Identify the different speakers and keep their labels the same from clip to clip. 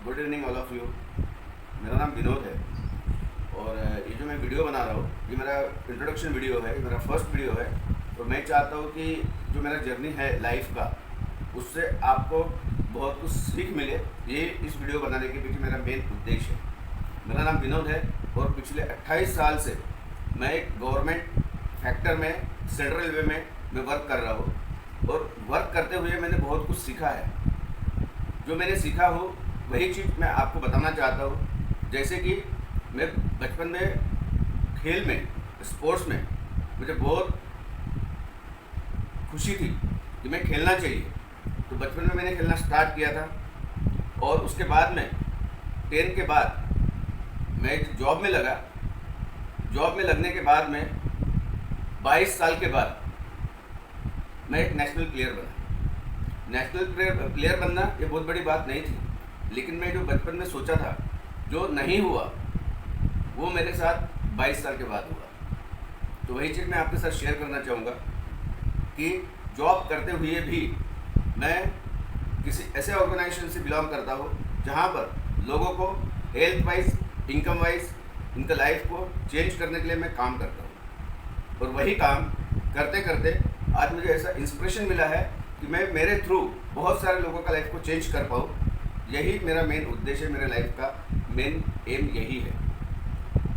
Speaker 1: Good evening all of you. मेरा नाम विनोद है और ये जो मैं वीडियो बना रहा हूँ ये मेरा इंट्रोडक्शन वीडियो है, मेरा फर्स्ट वीडियो है। तो मैं चाहता हूँ कि जो मेरा जर्नी है लाइफ का उससे आपको बहुत कुछ सीख मिले। ये इस वीडियो बनाने के पीछे मेरा मेन उद्देश्य है। मेरा नाम विनोद है और पिछले 28 साल से मैं एक गवर्नमेंट फैक्टर में सेंट्रल रेलवे में मैं वर्क कर रहा हूँ और वर्क करते हुए मैंने बहुत कुछ सीखा है। जो मैंने सीखा हो वही चीज़ मैं आपको बताना चाहता हूँ। जैसे कि मैं बचपन में खेल में स्पोर्ट्स में मुझे बहुत खुशी थी कि मैं खेलना चाहिए। तो बचपन में मैंने खेलना स्टार्ट किया था और उसके बाद में 10 के बाद मैं एक जॉब में लगा। जॉब में लगने के बाद में 22 साल के बाद मैं एक नेशनल प्लेयर बना। नेशनल प्लेयर बनना ये बहुत बड़ी बात नहीं थी, लेकिन मैं जो बचपन में सोचा था जो नहीं हुआ वो मेरे साथ 22 साल के बाद हुआ। तो वही चीज़ मैं आपके साथ शेयर करना चाहूँगा कि जॉब करते हुए भी मैं किसी ऐसे ऑर्गेनाइजेशन से बिलोंग करता हूँ जहाँ पर लोगों को हेल्थ वाइज, इनकम वाइज, इनका लाइफ को चेंज करने के लिए मैं काम करता हूँ। और वही काम करते करते आज मुझे ऐसा इंस्पिरेशन मिला है कि मैं मेरे थ्रू बहुत सारे लोगों का लाइफ को चेंज कर पाऊँ। यही मेरा मेन उद्देश्य है, मेरे लाइफ का मेन एम यही है।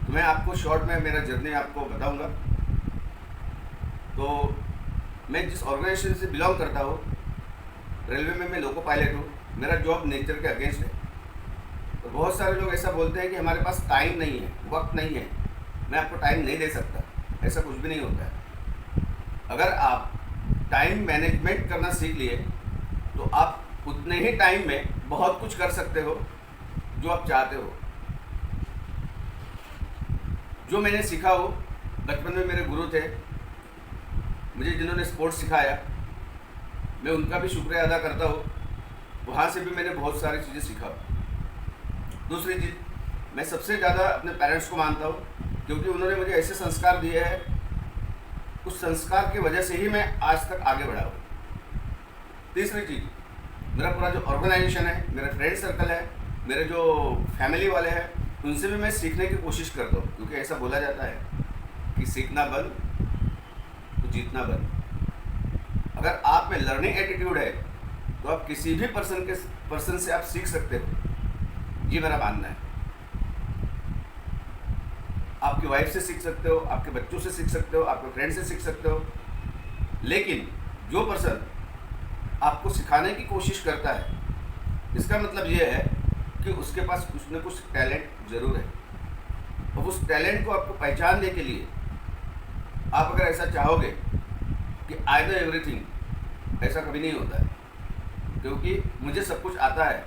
Speaker 1: तो मैं आपको शॉर्ट में मेरा जर्नी आपको बताऊंगा। तो मैं जिस ऑर्गेनाइजेशन से बिलोंग करता हूँ रेलवे में, मैं लोको पायलट हूँ। मेरा जॉब नेचर के अगेंस्ट है। तो बहुत सारे लोग ऐसा बोलते हैं कि हमारे पास टाइम नहीं है, वक्त नहीं है। मैं आपको टाइम नहीं दे सकता, ऐसा कुछ भी नहीं होता है। अगर आप टाइम मैनेजमेंट करना सीख लिए तो आप उतने ही टाइम में बहुत कुछ कर सकते हो जो आप चाहते हो। जो मैंने सीखा हो बचपन में मेरे गुरु थे मुझे जिन्होंने स्पोर्ट्स सिखाया, मैं उनका भी शुक्रिया अदा करता हूँ। वहाँ से भी मैंने बहुत सारी चीज़ें सीखा। दूसरी चीज़, मैं सबसे ज़्यादा अपने पेरेंट्स को मानता हूँ क्योंकि उन्होंने मुझे ऐसे संस्कार दिए हैं, उस संस्कार की वजह से ही मैं आज तक आगे बढ़ा हूँ। तीसरी चीज़, मेरा पूरा जो ऑर्गेनाइजेशन है, मेरा फ्रेंड सर्कल है, मेरे जो फैमिली वाले हैं, उनसे भी मैं सीखने की कोशिश करता हूँ। क्योंकि ऐसा बोला जाता है कि सीखना बंद तो जीतना बंद। अगर आप में लर्निंग एटीट्यूड है तो आप किसी भी पर्सन से आप सीख सकते हो। ये मेरा मानना है। आपकी वाइफ से सीख सकते हो, आपके बच्चों से सीख सकते हो, आपके फ्रेंड से सीख सकते हो। लेकिन जो पर्सन आपको सिखाने की कोशिश करता है, इसका मतलब ये है कि उसके पास कुछ न कुछ टैलेंट ज़रूर है। और उस टैलेंट को आपको पहचानने के लिए आप अगर ऐसा चाहोगे कि आई नो एवरीथिंग, ऐसा कभी नहीं होता है। क्योंकि मुझे सब कुछ आता है,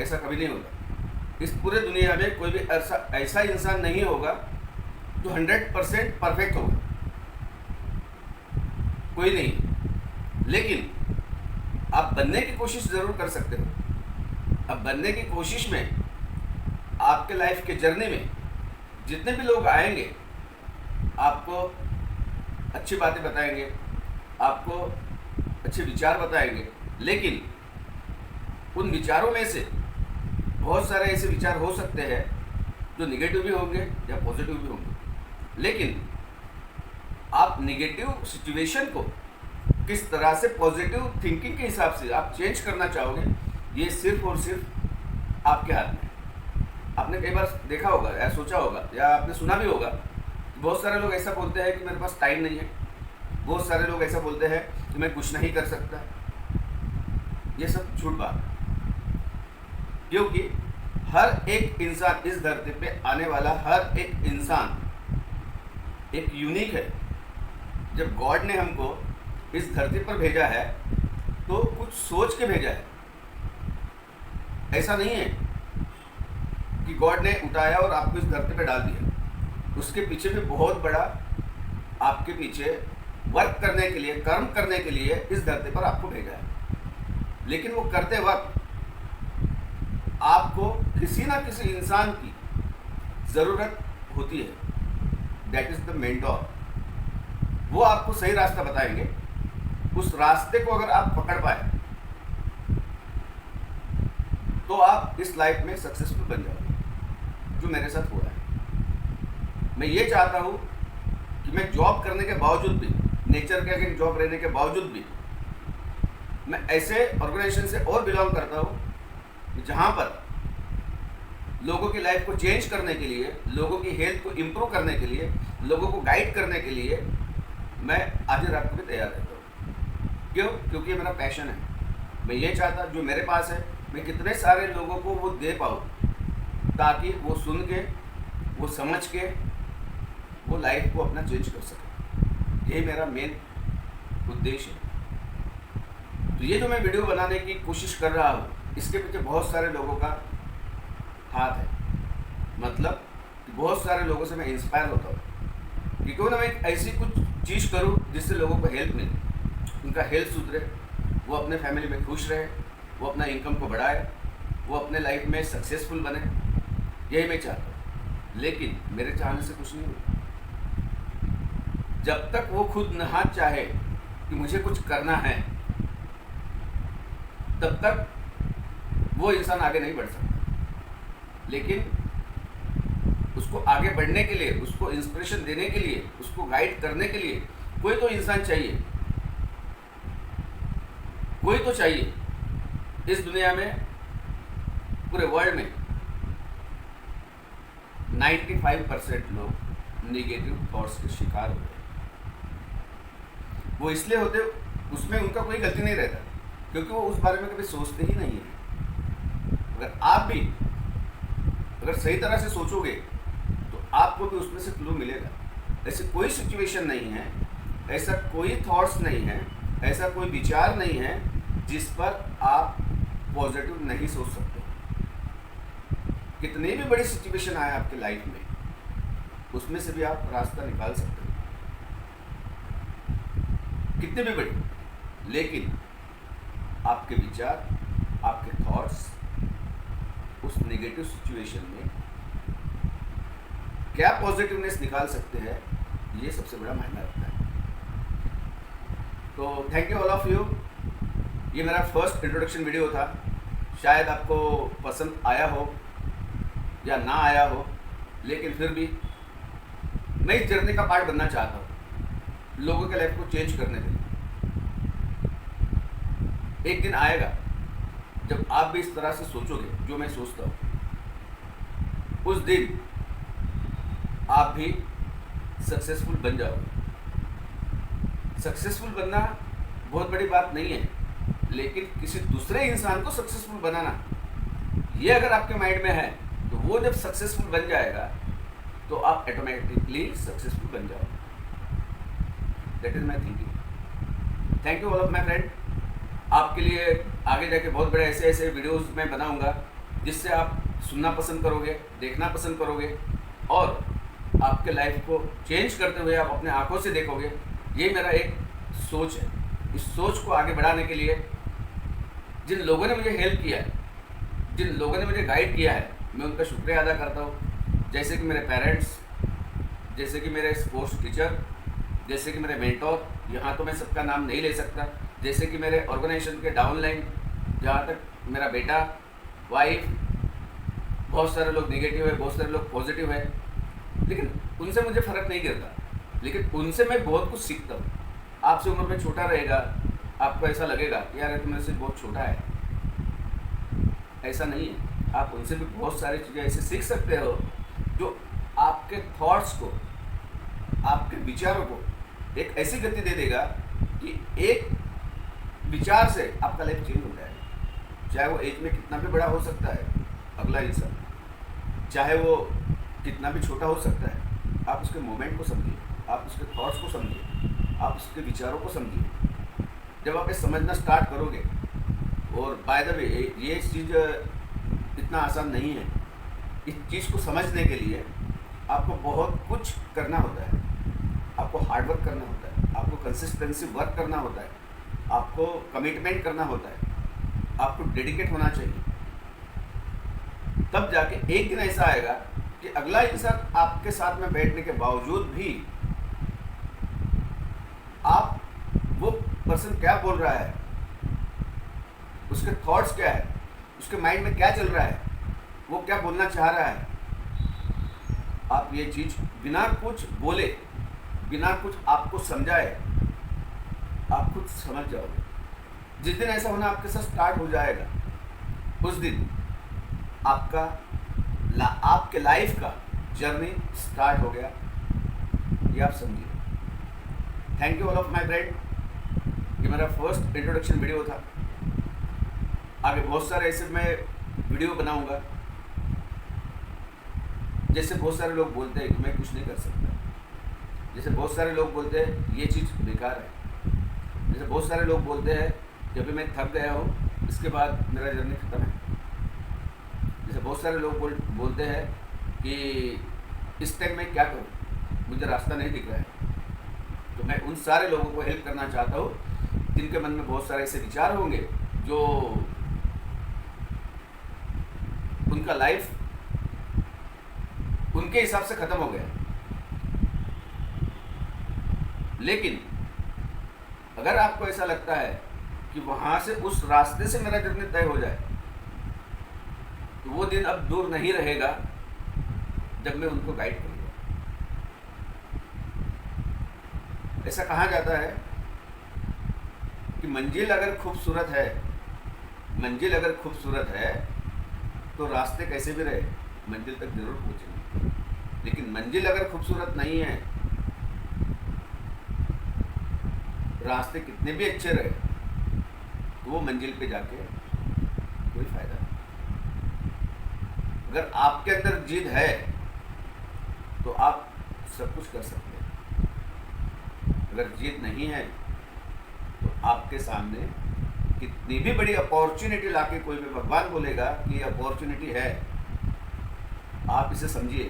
Speaker 1: ऐसा कभी नहीं होता। इस पूरे दुनिया में कोई भी ऐसा इंसान नहीं होगा जो 100% परफेक्ट होगा, कोई नहीं। लेकिन आप बनने की कोशिश ज़रूर कर सकते हो। अब बनने की कोशिश में आपके लाइफ के जर्नी में जितने भी लोग आएंगे आपको अच्छी बातें बताएंगे, आपको अच्छे विचार बताएंगे। लेकिन उन विचारों में से बहुत सारे ऐसे विचार हो सकते हैं जो निगेटिव भी होंगे या पॉजिटिव भी होंगे। लेकिन आप निगेटिव सिचुएशन को किस तरह से पॉजिटिव थिंकिंग के हिसाब से आप चेंज करना चाहोगे, ये सिर्फ और सिर्फ आपके हाथ में है। आपने कई बार देखा होगा या सोचा होगा या आपने सुना भी होगा, बहुत सारे लोग ऐसा बोलते हैं कि मेरे पास टाइम नहीं है। बहुत सारे लोग ऐसा बोलते हैं कि मैं कुछ नहीं कर सकता। ये सब झूठ बात है। क्योंकि हर एक इंसान, इस धरती पे आने वाला हर एक इंसान एक यूनिक है। जब गॉड ने हमको इस धरती पर भेजा है तो कुछ सोच के भेजा है। ऐसा नहीं है कि गॉड ने उठाया और आपको इस धरती पे डाल दिया। उसके पीछे भी बहुत बड़ा, आपके पीछे वर्क करने के लिए, कर्म करने के लिए इस धरती पर आपको भेजा है। लेकिन वो करते वक्त आपको किसी ना किसी इंसान की ज़रूरत होती है। That is the mentor. वो आपको सही रास्ता बताएंगे। उस रास्ते को अगर आप पकड़ पाए तो आप इस लाइफ में सक्सेसफुल बन जाओगे, जो मेरे साथ हुआ है। मैं ये चाहता हूँ कि मैं जॉब करने के बावजूद भी, नेचर के अगेंस्ट जॉब रहने के बावजूद भी, मैं ऐसे ऑर्गेनाइजेशन से और बिलोंग करता हूँ जहाँ पर लोगों की लाइफ को चेंज करने के लिए, लोगों की हेल्थ को इम्प्रूव करने के लिए, लोगों को गाइड करने के लिए मैं आधी रात को भी तैयार रहता हूँ। क्यों? क्योंकि ये मेरा पैशन है। मैं ये चाहता, जो मेरे पास है, मैं कितने सारे लोगों को वो दे पाऊँ, ताकि वो सुन के, वो समझ के, वो लाइफ को अपना चेंज कर सके। यही मेरा मेन उद्देश्य है। तो ये जो मैं वीडियो बनाने की कोशिश कर रहा हूँ, इसके पीछे बहुत सारे लोगों का हाथ है। मतलब कि बहुत सारे लोगों से मैं इंस्पायर होता हूँ कि क्यों ना मैं एक ऐसी कुछ चीज़ करूँ जिससे लोगों को हेल्प मिले, उनका हेल्थ सुधरे, वो अपने फैमिली में खुश रहे, वो अपना इनकम को बढ़ाए, वो अपने लाइफ में सक्सेसफुल बने। यही मैं चाहता हूँ। लेकिन मेरे चाहने से कुछ नहीं होगा। जब तक वो खुद न चाहे कि मुझे कुछ करना है, तब तक वो इंसान आगे नहीं बढ़ सकता। लेकिन उसको आगे बढ़ने के लिए, उसको इंस्पिरेशन देने के लिए, उसको गाइड करने के लिए कोई तो इंसान चाहिए, कोई तो चाहिए। इस दुनिया में, पूरे वर्ल्ड में 95% लोग नेगेटिव थॉट्स के शिकार होते हैं। वो इसलिए होते, उसमें उनका कोई गलती नहीं रहता, क्योंकि वो उस बारे में कभी सोचते ही नहीं है। अगर आप भी अगर सही तरह से सोचोगे तो आपको भी उसमें से क्लू मिलेगा। ऐसी कोई सिचुएशन नहीं है, ऐसा कोई थॉट्स नहीं है, ऐसा कोई विचार नहीं है जिस पर आप पॉजिटिव नहीं सोच सकते। कितनी भी बड़ी सिचुएशन आए आपके लाइफ में, उसमें से भी आप रास्ता निकाल सकते हो, कितनी भी बड़ी। लेकिन आपके विचार, आपके थॉट्स उस नेगेटिव सिचुएशन में क्या पॉजिटिवनेस निकाल सकते हैं, ये सबसे बड़ा मायना रखता है। तो thank you all of you. ये मेरा फर्स्ट इंट्रोडक्शन वीडियो था। शायद आपको पसंद आया हो या ना आया हो, लेकिन फिर भी मैं इस जर्नी का पार्ट बनना चाहता हूँ, लोगों के लाइफ को चेंज करने के लिए। एक दिन आएगा जब आप भी इस तरह से सोचोगे जो मैं सोचता हूँ, उस दिन आप भी सक्सेसफुल बन जाओगे। सक्सेसफुल बनना बहुत बड़ी बात नहीं है, लेकिन किसी दूसरे इंसान को सक्सेसफुल बनाना, ये अगर आपके माइंड में है, तो वो जब सक्सेसफुल बन जाएगा तो आप ऑटोमेटिकली सक्सेसफुल बन जाओगे। That is my thinking. Thank you all of my friend. आपके लिए आगे जाके बहुत बड़े ऐसे ऐसे वीडियोस मैं बनाऊंगा जिससे आप सुनना पसंद करोगे, देखना पसंद करोगे, और आपके लाइफ को चेंज करते हुए आप अपने आंखों से देखोगे। ये मेरा एक सोच है। इस सोच को आगे बढ़ाने के लिए जिन लोगों ने मुझे हेल्प किया है, जिन लोगों ने मुझे गाइड किया है, मैं उनका शुक्रिया अदा करता हूँ। जैसे कि मेरे पेरेंट्स, जैसे कि मेरे स्पोर्ट्स टीचर, जैसे कि मेरे मेंटोर, यहाँ तो मैं सबका नाम नहीं ले सकता, जैसे कि मेरे ऑर्गेनाइजेशन के डाउनलाइन, जहाँ तक मेरा बेटा, वाइफ, बहुत सारे लोग नेगेटिव है, बहुत सारे लोग पॉजिटिव है, लेकिन उनसे मुझे फ़र्क नहीं गिरता। लेकिन उनसे मैं बहुत कुछ सीखता हूँ। आपसे उम्र में छोटा रहेगा, आपको ऐसा लगेगा यार ये तो मेरे से बहुत छोटा है, ऐसा नहीं है। आप उनसे भी बहुत सारी चीज़ें ऐसे सीख सकते हो जो आपके थॉट्स को, आपके विचारों को एक ऐसी गति दे देगा कि एक विचार से आपका लाइफ चेंज हो जाएगा। चाहे वो एज में कितना भी बड़ा हो सकता है अगला इंसान, चाहे वो कितना भी छोटा हो सकता है, आप उसके मोमेंट को समझिए, आप उसके थॉट्स को समझिए, आप उसके विचारों को समझिए। जब आप ये समझना स्टार्ट करोगे, और बाय द वे ये चीज़ इतना आसान नहीं है। इस चीज़ को समझने के लिए आपको बहुत कुछ करना होता है, आपको हार्ड वर्क करना होता है, आपको कंसिस्टेंसी वर्क करना होता है, आपको कमिटमेंट करना होता है, आपको डेडिकेट होना चाहिए। तब जाके एक दिन ऐसा आएगा कि अगला इंसान आपके साथ में बैठने के बावजूद भी आप वो पर्सन क्या बोल रहा है, उसके थॉट्स क्या है, उसकी उसके माइंड में क्या चल रहा है, वो क्या बोलना चाह रहा है, आप ये चीज़ बिना कुछ बोले, बिना कुछ आपको समझाए, आप खुद समझ जाओगे। जिस दिन ऐसा होना आपके साथ स्टार्ट हो जाएगा, उस दिन आपके लाइफ का जर्नी स्टार्ट हो गया, ये आप समझिए। Thank you all of my friend. ये मेरा फर्स्ट इंट्रोडक्शन वीडियो था। आगे बहुत सारे ऐसे मैं वीडियो बनाऊंगा। जैसे बहुत सारे लोग बोलते हैं कि मैं कुछ नहीं कर सकता, जैसे बहुत सारे लोग बोलते हैं ये चीज़ बेकार है, जैसे बहुत सारे लोग बोलते हैं कि अभी मैं थक गया हूँ, इसके बाद मेरा जर्नी ख़त्म है, जैसे बहुत सारे लोग बोलते हैं कि इस टाइम मैं क्या करूँ, मुझे रास्ता नहीं दिख रहा है। तो मैं उन सारे लोगों को हेल्प करना चाहता हूँ जिनके मन में बहुत सारे ऐसे विचार होंगे जो उनका लाइफ उनके हिसाब से ख़त्म हो गया। लेकिन अगर आपको ऐसा लगता है कि वहाँ से उस रास्ते से मेरा जर्नी तय हो जाए, तो वो दिन अब दूर नहीं रहेगा जब मैं उनको गाइड करूँगा। ऐसा कहा जाता है कि मंजिल अगर खूबसूरत है तो रास्ते कैसे भी रहे मंजिल तक जरूर पहुँचेंगे। लेकिन मंजिल अगर खूबसूरत नहीं है, रास्ते कितने भी अच्छे रहे, तो वो मंजिल पे जाके कोई फायदा नहीं। अगर आपके अंदर जिद है तो आप सब कुछ कर सकते हैं। अगर जिद नहीं है तो आपके सामने कितनी भी बड़ी अपॉर्चुनिटी लाके कोई भी भगवान बोलेगा कि ये अपॉर्चुनिटी है, आप इसे समझिए,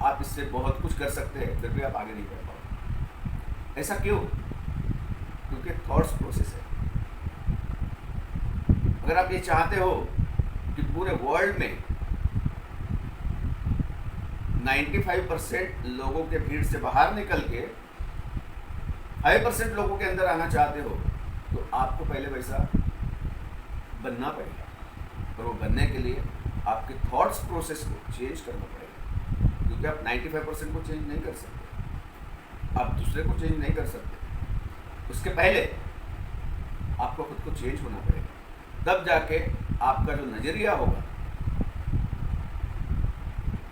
Speaker 1: आप इससे बहुत कुछ कर सकते हैं, फिर भी आप आगे नहीं कर पाओगे। ऐसा क्यों? क्योंकि थॉट्स प्रोसेस है। अगर आप ये चाहते हो कि पूरे वर्ल्ड में 95% लोगों के भीड़ से बाहर निकल के 5% लोगों के अंदर आना चाहते हो, तो आपको पहले वैसा बनना पड़ेगा। और वो बनने के लिए आपके थॉट्स प्रोसेस को चेंज करना पड़ेगा, क्योंकि आप 95% को चेंज नहीं कर सकते, आप दूसरे को चेंज नहीं कर सकते। उसके पहले आपको खुद को चेंज होना पड़ेगा, तब जाके आपका जो नज़रिया होगा,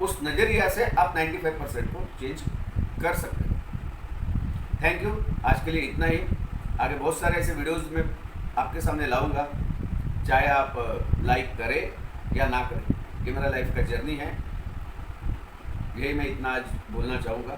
Speaker 1: उस नज़रिया से आप 95% को चेंज कर सकते हैं। Thank you. आज के लिए इतना ही। आगे बहुत सारे ऐसे वीडियोस में आपके सामने लाऊंगा, चाहे आप लाइक करें या ना करें। ये मेरा लाइफ का जर्नी है, यही मैं इतना आज बोलना चाहूँगा।